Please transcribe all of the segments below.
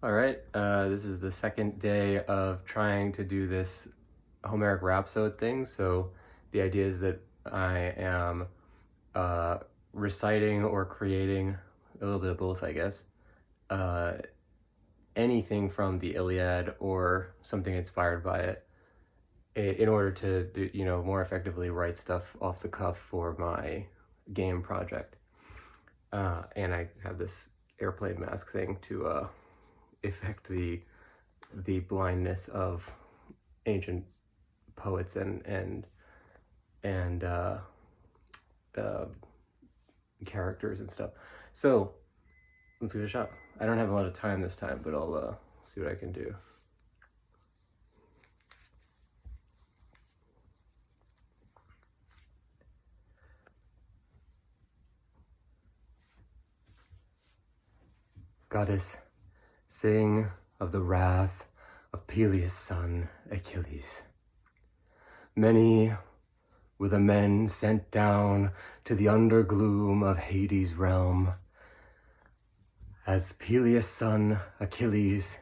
All right, this is the second day of trying to do this Homeric Rhapsody thing. So the idea is that I am reciting or creating, a little bit of both, I guess, anything from the Iliad or something inspired by it, in order to do, more effectively write stuff off the cuff for my game project. And I have this airplane mask thing to effect the blindness of ancient poets and characters and stuff. So let's give it a shot. I don't have a lot of time this time, but I'll see what I can do. Goddess, sing of the wrath of Peleus' son, Achilles. Many were the men sent down to the undergloom of Hades' realm, as Peleus' son, Achilles,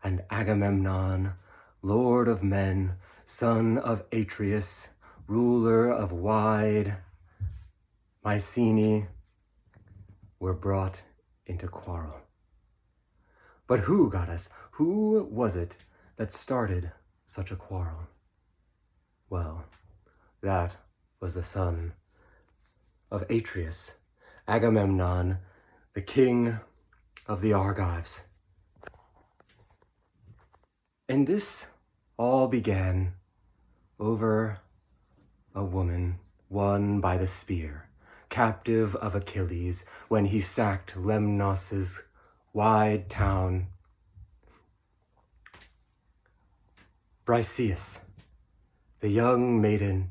and Agamemnon, lord of men, son of Atreus, ruler of wide Mycenae, were brought into quarrel. But who, goddess, who was it that started such a quarrel? Well, that was the son of Atreus, Agamemnon, the king of the Argives. And this all began over a woman won by the spear, captive of Achilles, when he sacked Lemnos's wide town. Briseis, the young maiden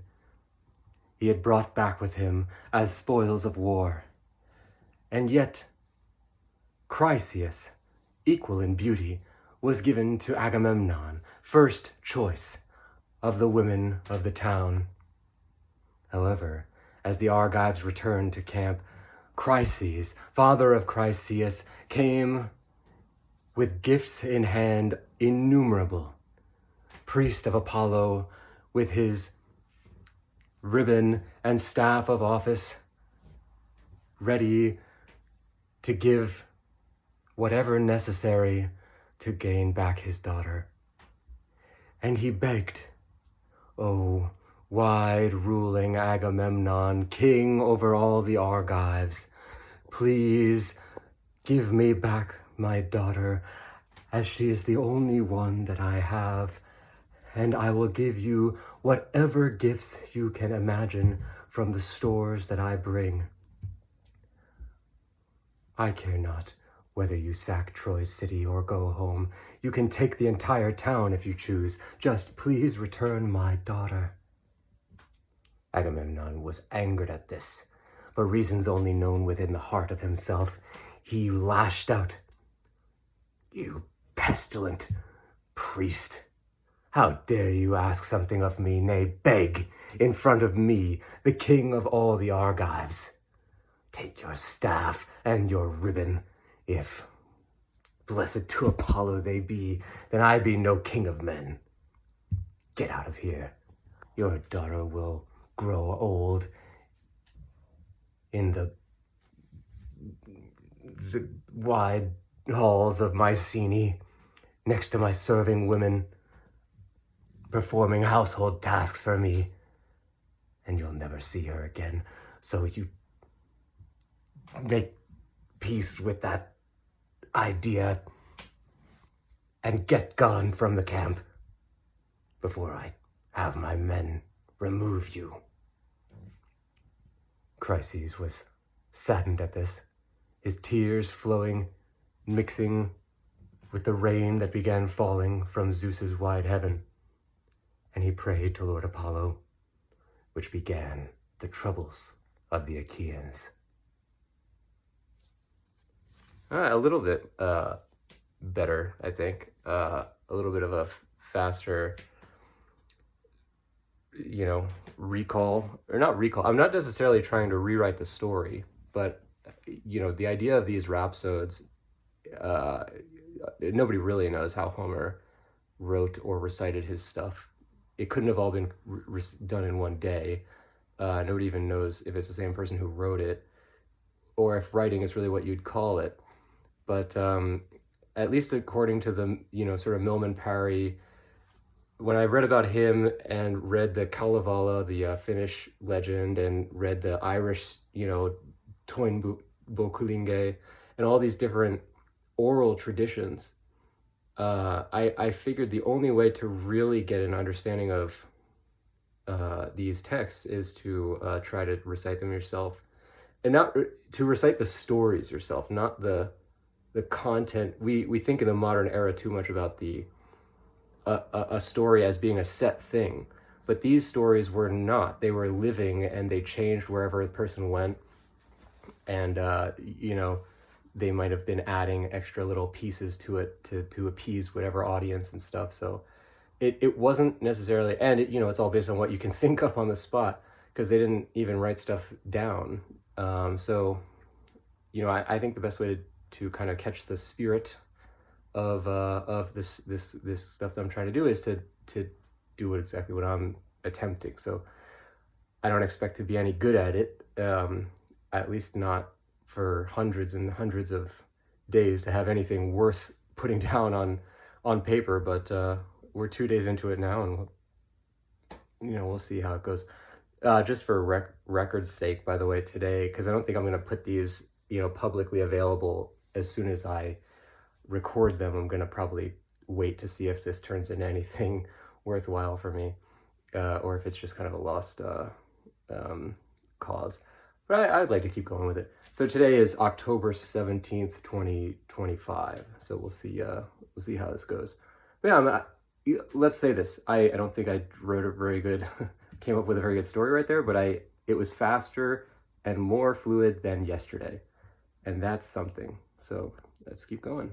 he had brought back with him as spoils of war. And yet Chryseis, equal in beauty, was given to Agamemnon, first choice of the women of the town. However, as the Argives returned to camp, Chryses, father of Chryseis, came with gifts in hand innumerable. Priest of Apollo, with his ribbon and staff of office, ready to give whatever necessary to gain back his daughter. And he begged, "O wide-ruling Agamemnon, king over all the Argives, please give me back my daughter, as she is the only one that I have, and I will give you whatever gifts you can imagine from the stores that I bring. I care not whether you sack Troy's city or go home. You can take the entire town if you choose. Just please return my daughter." Agamemnon was angered at this. For reasons only known within the heart of himself, he lashed out. "You pestilent priest! How dare you ask something of me, nay, beg, in front of me, the king of all the Argives? Take your staff and your ribbon. If blessed to Apollo they be, then I be no king of men. Get out of here. Your daughter will grow old in the wide halls of Mycenae, next to my serving women, performing household tasks for me, and you'll never see her again. So you make peace with that idea and get gone from the camp before I have my men remove you." Chryses was saddened at this, his tears flowing, mixing with the rain that began falling from Zeus's wide heaven. And he prayed to Lord Apollo, which began the troubles of the Achaeans. A little bit better, I think. A little bit of a faster, recall, or not recall. I'm not necessarily trying to rewrite the story, but, the idea of these rhapsodes nobody really knows how Homer wrote or recited his stuff. It couldn't have all been done in one day. Nobody even knows if it's the same person who wrote it, or if writing is really what you'd call it. But at least according to the, sort of Milman Parry, when I read about him and read the Kalevala, the Finnish legend, and read the Irish, Toin Bokulinge, and all these different oral traditions, I figured the only way to really get an understanding of these texts is to try to recite them yourself, and not to recite the stories yourself, not the content. We think in the modern era too much about a story as being a set thing, but these stories were not. They were living, and they changed wherever a person went, and they might have been adding extra little pieces to it to appease whatever audience and stuff. So it wasn't necessarily, and it's all based on what you can think up on the spot, because they didn't even write stuff down. So I think the best way to kind of catch the spirit of this stuff that I'm trying to do is to do exactly what I'm attempting. So I don't expect to be any good at it, at least not for hundreds and hundreds of days to have anything worth putting down on paper. But we're 2 days into it now, and we'll see how it goes. Just for record's sake, by the way, today, because I don't think I'm going to put these publicly available as soon as I record them. I'm going to probably wait to see if this turns into anything worthwhile for me, or if it's just kind of a lost cause. But I'd like to keep going with it. So today is October 17th, 2025. So we'll see how this goes. But yeah, let's say this. I don't think I wrote a very good, came up with a very good story right there, but it was faster and more fluid than yesterday. And that's something. So let's keep going.